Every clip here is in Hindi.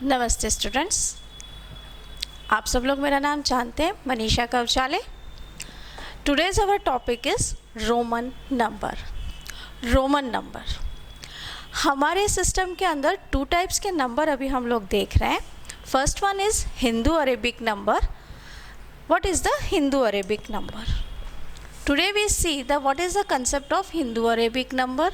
नमस्ते स्टूडेंट्स, आप सब लोग मेरा नाम जानते हैं, Manisha Kavchale. Today's our topic is Roman number. Roman number हमारे सिस्टम के अंदर टू टाइप्स के नंबर अभी हम लोग देख रहे हैं। First one is Hindu Arabic number. What is the Hindu Arabic number? Today we see the what is the concept of Hindu Arabic number.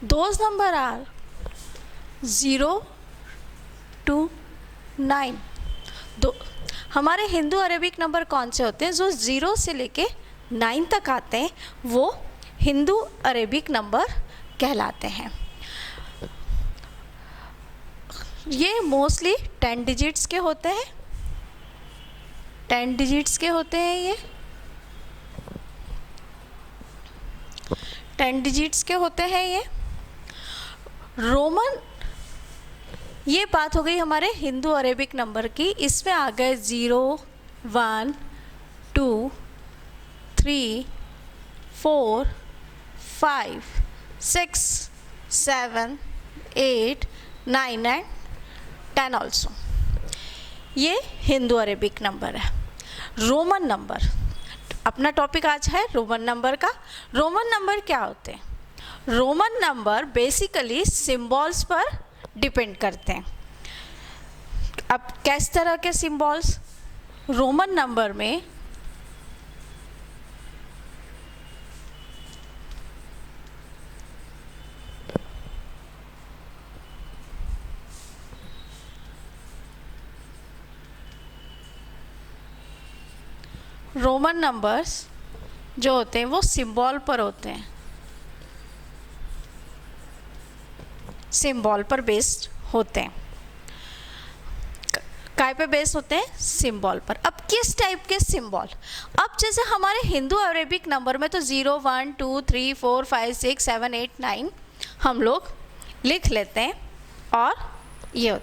Those number are 0 to 9। दो हमारे हिंदू अरेबिक नंबर कौन से होते हैं? जो 0 से लेके 9 तक आते हैं वो हिंदू अरेबिक नंबर कहलाते हैं। ये मोस्टली 10 डिजिट्स के होते हैं। 10 डिजिट्स के होते हैं। ये 10 डिजिट्स के होते हैं। ये रोमन, ये बात हो गई हमारे हिंदू अरेबिक नंबर की। इसमें आ गए 0, 1, 2, 3, 4, 5, 6, 7, 8, 9 एंड 10 ऑल्सो। ये हिंदू अरेबिक नंबर है। रोमन नंबर, अपना टॉपिक आज है रोमन नंबर का। रोमन नंबर क्या होते हैं? रोमन नंबर बेसिकली सिंबल्स पर डिपेंड करते हैं। अब किस तरह के सिंबल्स? रोमन नंबर में रोमन नंबर्स जो होते हैं वो सिंबल पर होते हैं, सिंबल पर बेस्ड होते हैं। काय पे बेस्ड होते हैं? सिंबल पर। अब किस टाइप के सिंबल? अब जैसे हमारे हिंदू अरेबिक नंबर में तो 0, 1, 2, 3, 4, 5, 6, 7, 8, 9 हम लोग लिख लेते हैं और ये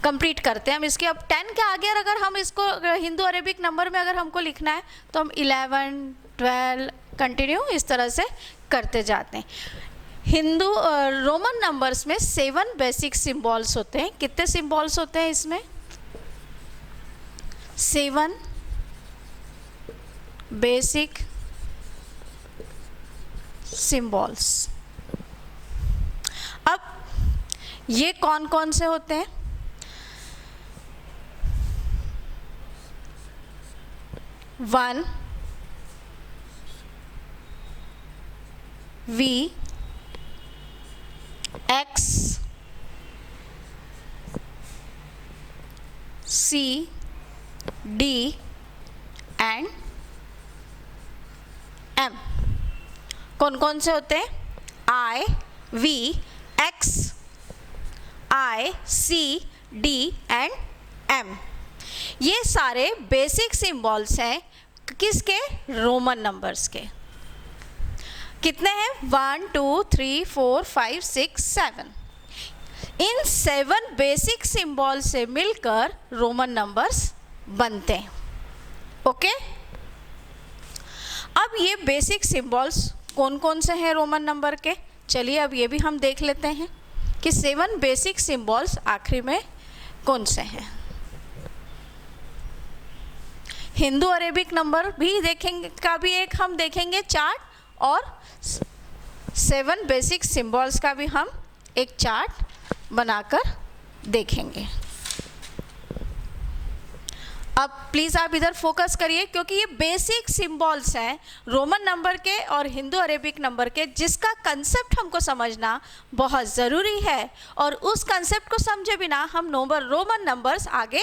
कंप्लीट करते हैं हम इसके। अब 10 के आगे अगर हम इसको हिंदू अरेबिक नंबर में अगर हमको लिखना है तो हम 11, 12 कंटिन्यू इस तरह से करते जाते हैं। हिंदू रोमन नंबर्स में 7 बेसिक सिंबल्स होते हैं। कितने सिंबल्स होते हैं इसमें? 7 बेसिक सिंबल्स। अब ये कौन कौन से होते हैं? One, V, X, C, D and M। कौन कौन से होते हैं? I, V, X, I, C, D and M। ये सारे बेसिक सिंबल्स हैं किसके? रोमन नंबर्स के। कितने हैं? 1, 2, 3, 4, 5, 6, 7। इन 7 बेसिक सिंबल से मिलकर रोमन नंबर्स बनते हैं। ओके, अब ये बेसिक सिंबल्स कौन कौन से हैं रोमन नंबर के? चलिए अब ये भी हम देख लेते हैं कि 7 बेसिक सिंबल्स आखिरी में कौन से हैं। हिंदू अरेबिक नंबर भी देखेंगे का भी एक हम देखेंगे चार्ट, और 7 बेसिक सिंबल्स का भी हम एक चार्ट बनाकर देखेंगे। अब प्लीज़ आप इधर फोकस करिए क्योंकि ये बेसिक सिंबल्स हैं रोमन नंबर के और हिंदू अरेबिक नंबर के, जिसका कंसेप्ट हमको समझना बहुत ज़रूरी है। और उस कंसेप्ट को समझे बिना हम रोमन नंबर्स आगे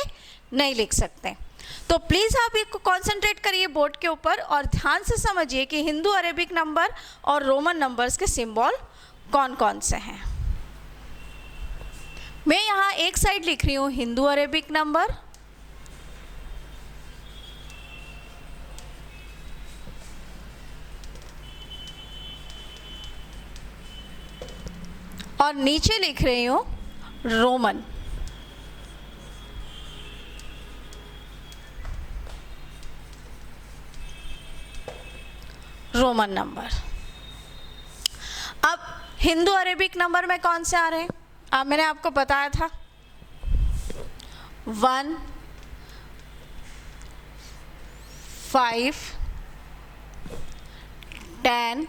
नहीं लिख सकते। तो प्लीज़ आप इसको कॉन्सेंट्रेट करिए बोर्ड के ऊपर और ध्यान से समझिए कि हिंदू अरेबिक नंबर और रोमन नंबर्स के सिंबल कौन कौन से हैं। मैं यहाँ एक साइड लिख रही हूँ हिंदू अरेबिक नंबर, और नीचे लिख रही हूँ रोमन। Roman number. अब हिंदू अरेबिक नंबर में कौन से आ रहे हैं? अब मैंने आपको बताया था 1, 5, 10,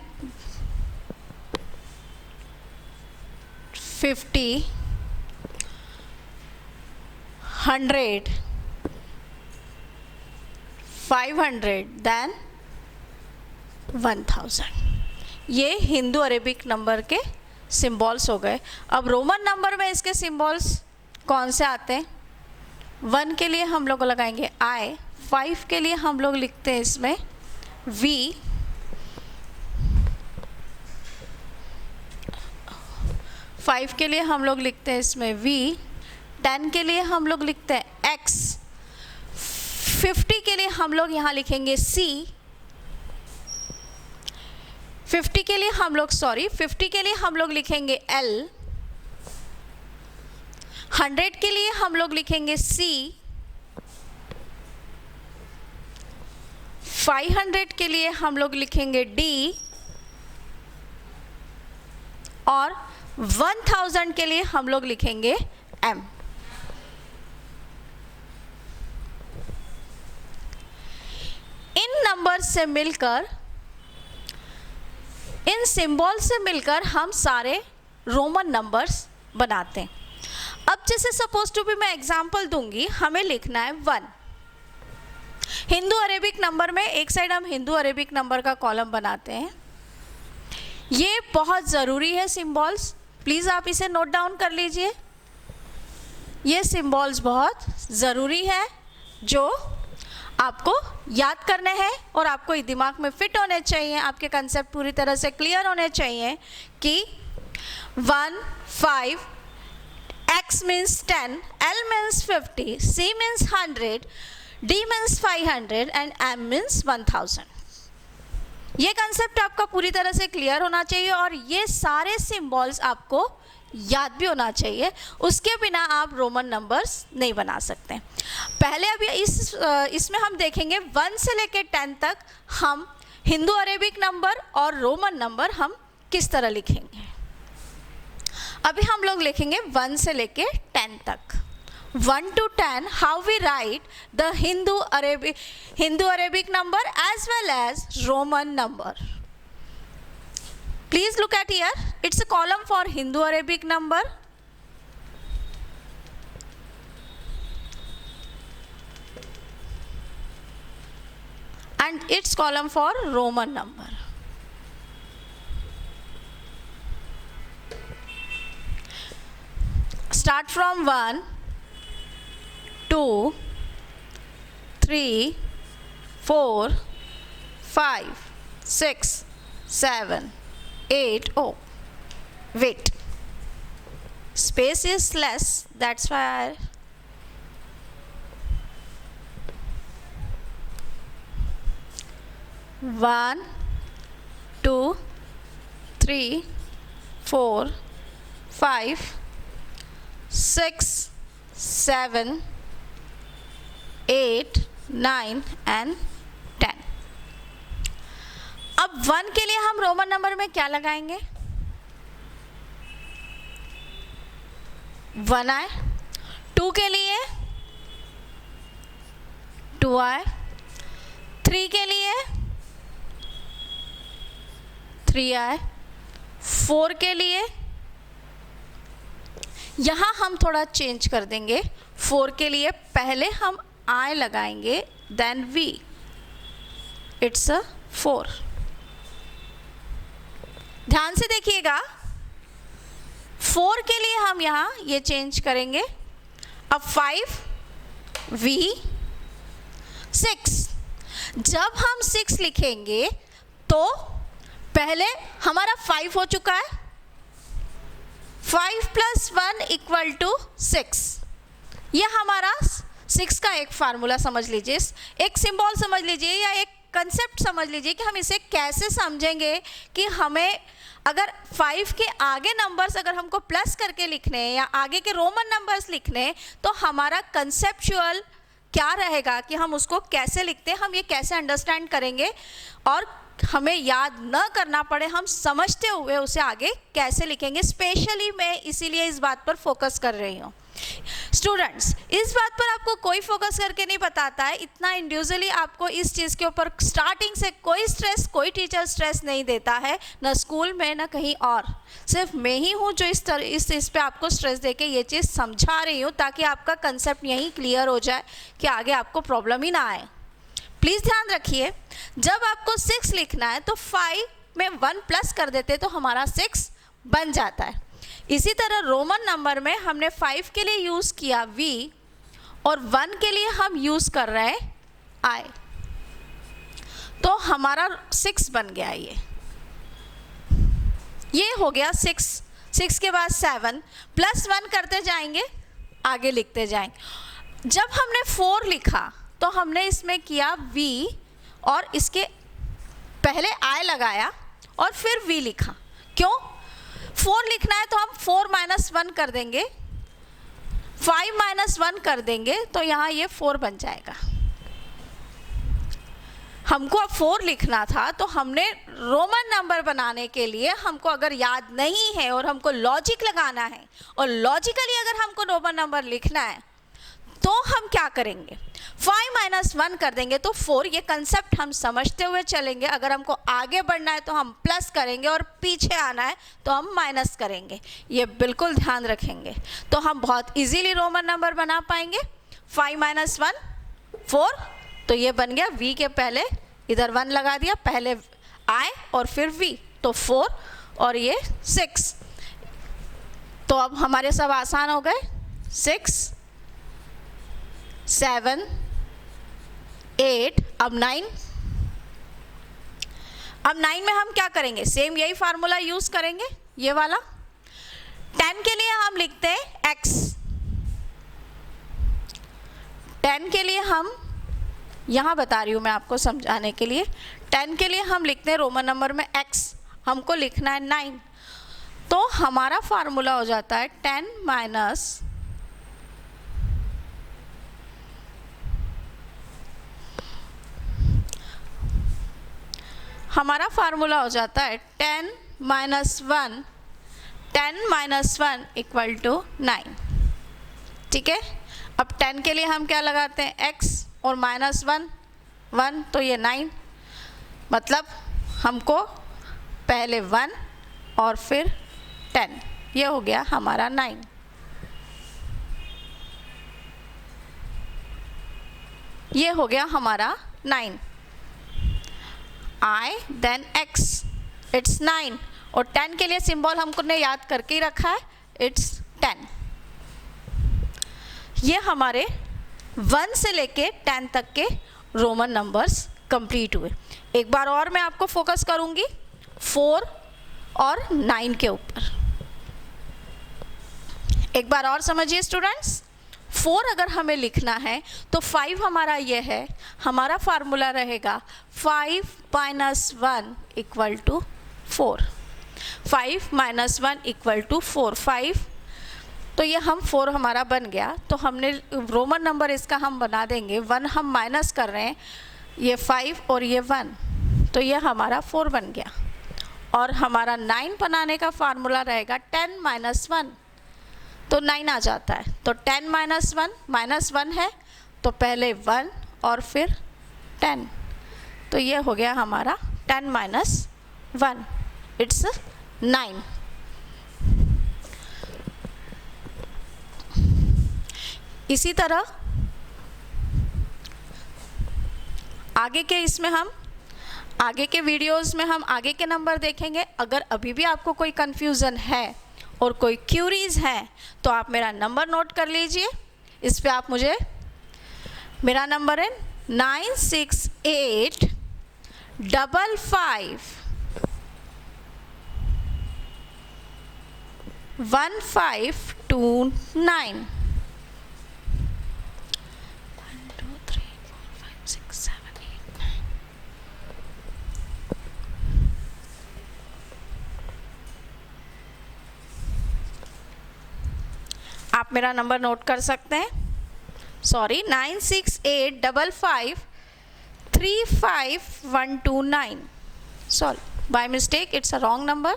50, 100, 500, देन 1000। ये हिंदू अरेबिक नंबर के सिंबल्स हो गए। अब रोमन नंबर में इसके सिंबल्स कौन से आते हैं? 1 के लिए हम लोग लगाएंगे I, 5 के लिए हम लोग लिखते हैं इसमें V, 5 के लिए हम लोग लिखते हैं इसमें V, 10 के लिए हम लोग लिखते हैं X, 50 के लिए हम लोग यहाँ लिखेंगे C, 50 के लिए हम लोग लिखेंगे L, 100 के लिए हम लोग लिखेंगे C, 500 के लिए हम लोग लिखेंगे D, और 1000 के लिए हम लोग लिखेंगे M। इन नंबर से मिलकर, इन सिंबल से मिलकर हम सारे रोमन नंबर्स बनाते हैं। अब जैसे सपोज टू भी मैं एग्जांपल दूंगी, हमें लिखना है 1। हिंदू अरेबिक नंबर में एक साइड हम हिंदू अरेबिक नंबर का कॉलम बनाते हैं। ये बहुत ज़रूरी है सिंबल्स, प्लीज़ आप इसे नोट डाउन कर लीजिए। ये सिंबल्स बहुत ज़रूरी है जो आपको याद करने हैं और आपको दिमाग में फिट होने चाहिए, आपके कंसेप्ट पूरी तरह से क्लियर होने चाहिए कि 1, 5, X means 10, L means 50, C means 100, D means 500 and M means 1000। ये कंसेप्ट आपका पूरी तरह से क्लियर होना चाहिए और ये सारे सिंबल्स आपको याद भी होना चाहिए, उसके बिना आप रोमन नंबर्स नहीं बना सकते। पहले अभी इसमें हम देखेंगे 1 से लेकर 10 तक हम हिंदू अरेबिक नंबर और रोमन नंबर हम किस तरह लिखेंगे। अभी हम लोग लिखेंगे 1 से लेकर 10 तक। 1 to 10, how we write the Hindu Arabic number as well as Roman number. Please look at here. It's a column for Hindu Arabic number. And it's column for Roman number. Start from 1, 2, 3, 4, 5, 6, 7, 8. Oh, wait. Space is less, that's why 1, 2, 3, 4, 5, 6, 7, 8, 9 and 10। अब 1 के लिए हम रोमन नंबर में क्या लगाएंगे? 1 आए। 2 के लिए 2 आए। 3 के लिए 3 आए। 4 के लिए यहाँ हम थोड़ा चेंज कर देंगे। 4 के लिए पहले हम I लगाएंगे, देन V, इट्स अ 4। ध्यान से देखिएगा, 4 के लिए हम यहाँ ये चेंज करेंगे। अब 5, V, 6। जब हम 6 लिखेंगे तो पहले हमारा 5 हो चुका है। 5 + 1 = 6। ये हमारा 6 का एक फार्मूला समझ लीजिए, एक सिंबल समझ लीजिए या एक कंसेप्ट समझ लीजिए कि हम इसे कैसे समझेंगे कि हमें अगर 5 के आगे नंबर्स अगर हमको प्लस करके लिखने हैं या आगे के रोमन नंबर्स लिखने हैं, तो हमारा कंसेप्चुअल क्या रहेगा कि हम उसको कैसे लिखते हैं, हम ये कैसे अंडरस्टैंड करेंगे और हमें याद न करना पड़े, हम समझते हुए उसे आगे कैसे लिखेंगे। स्पेशली मैं इसीलिए इस बात पर फोकस कर रही हूँ। स्टूडेंट्स, इस बात पर आपको कोई फोकस करके नहीं बताता है, इतना इंडिविजुअली आपको इस चीज़ के ऊपर स्टार्टिंग से कोई स्ट्रेस, कोई टीचर स्ट्रेस नहीं देता है, ना स्कूल में ना कहीं और। सिर्फ मैं ही हूँ जो इस पे आपको स्ट्रेस देके ये चीज़ समझा रही हूँ, ताकि आपका कंसेप्ट यहीं क्लियर हो जाए कि आगे आपको प्रॉब्लम ही ना आए। प्लीज़ ध्यान रखिए, जब आपको 6 लिखना है तो 5 में 1 प्लस कर देते तो हमारा 6 बन जाता है। इसी तरह रोमन नंबर में हमने 5 के लिए यूज़ किया V और 1 के लिए हम यूज़ कर रहे हैं I, तो हमारा 6 बन गया। ये हो गया 6 के बाद 7 प्लस 1 करते जाएंगे, आगे लिखते जाएंगे। जब हमने 4 लिखा तो हमने इसमें किया V और इसके पहले I लगाया और फिर V लिखा। क्यों? 4 लिखना है तो हम 4 - 1 कर देंगे, 5 - 1 कर देंगे, तो यहाँ ये 4 बन जाएगा। हमको अब 4 लिखना था, तो हमने रोमन नंबर बनाने के लिए हमको अगर याद नहीं है और हमको लॉजिक लगाना है और लॉजिकली अगर हमको रोमन नंबर लिखना है तो हम क्या करेंगे? 5 - 1 कर देंगे तो 4। ये कंसेप्ट हम समझते हुए चलेंगे। अगर हमको आगे बढ़ना है तो हम प्लस करेंगे और पीछे आना है तो हम माइनस करेंगे। ये बिल्कुल ध्यान रखेंगे, तो हम बहुत इजीली रोमन नंबर बना पाएंगे। 5 - 1 4, तो ये बन गया। V के पहले इधर 1 लगा दिया, पहले I और फिर V, तो 4 और ये 6। तो अब हमारे सब आसान हो गए। 6 7 8, अब 9। अब 9 में हम क्या करेंगे? सेम यही फार्मूला यूज करेंगे, ये वाला। 10 के लिए हम लिखते हैं x। 10 के लिए हम यहाँ बता रही हूँ मैं आपको समझाने के लिए। 10 के लिए हम लिखते हैं रोमन नंबर में x, हमको लिखना है 9, तो हमारा फार्मूला हो जाता है 10 माइनस हमारा फार्मूला हो जाता है 10 - 1, 10 - 1 इक्वल टू 9। ठीक है, अब 10 के लिए हम क्या लगाते हैं? x और -1 1, तो ये 9। मतलब हमको पहले 1 और फिर 10, ये हो गया हमारा 9। ये हो गया हमारा 9। I then x, it's 9। और 10 के लिए सिंबल हमको ने याद करके ही रखा है, it's 10। ये हमारे 1 से लेके 10 तक के रोमन नंबर्स कंप्लीट हुए। एक बार और मैं आपको फोकस करूंगी 4 और 9 के ऊपर। एक बार और समझिए स्टूडेंट्स, 4 अगर हमें लिखना है तो 5 हमारा ये है, हमारा फार्मूला रहेगा 5 - 1 इक्वल टू 4। 5 - 1 इक्वल टू 4, 5, तो ये हम 4 हमारा बन गया। तो हमने रोमन नंबर इसका हम बना देंगे, 1 हम माइनस कर रहे हैं, ये 5 और ये 1, तो ये हमारा 4 बन गया। और हमारा 9 बनाने का फार्मूला रहेगा 10 - 1, तो 9 आ जाता है। तो 10 - 1 -1 है, तो पहले 1 और फिर 10, तो ये हो गया हमारा 10 - 1, इट्स 9। इसी तरह आगे के इसमें हम आगे के वीडियोस में हम आगे के नंबर देखेंगे। अगर अभी भी आपको कोई कन्फ्यूज़न है और कोई क्यूरीज हैं तो आप मेरा नंबर नोट कर लीजिए। इस पे आप मुझे, मेरा नंबर है 968 55 1529। 1 2 3 4 5 6 7 8 9। आप मेरा नंबर नोट कर सकते हैं, sorry 9685535129. Sorry, by mistake it's a wrong number.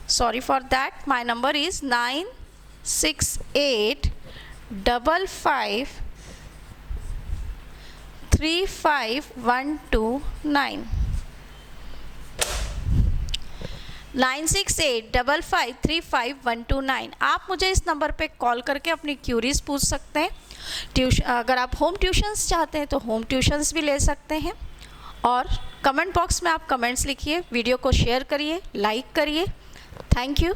Sorry for that. My number is 9685535129. 9685535129. आप मुझे इस नंबर पे कॉल करके अपनी क्यूरीज पूछ सकते हैं. अगर आप होम ट्यूशन्स चाहते हैं तो होम ट्यूशन्स भी ले सकते हैं. और कमेंट बॉक्स में आप कमेंट्स लिखिए, वीडियो को शेयर करिए, लाइक करिए. Thank you.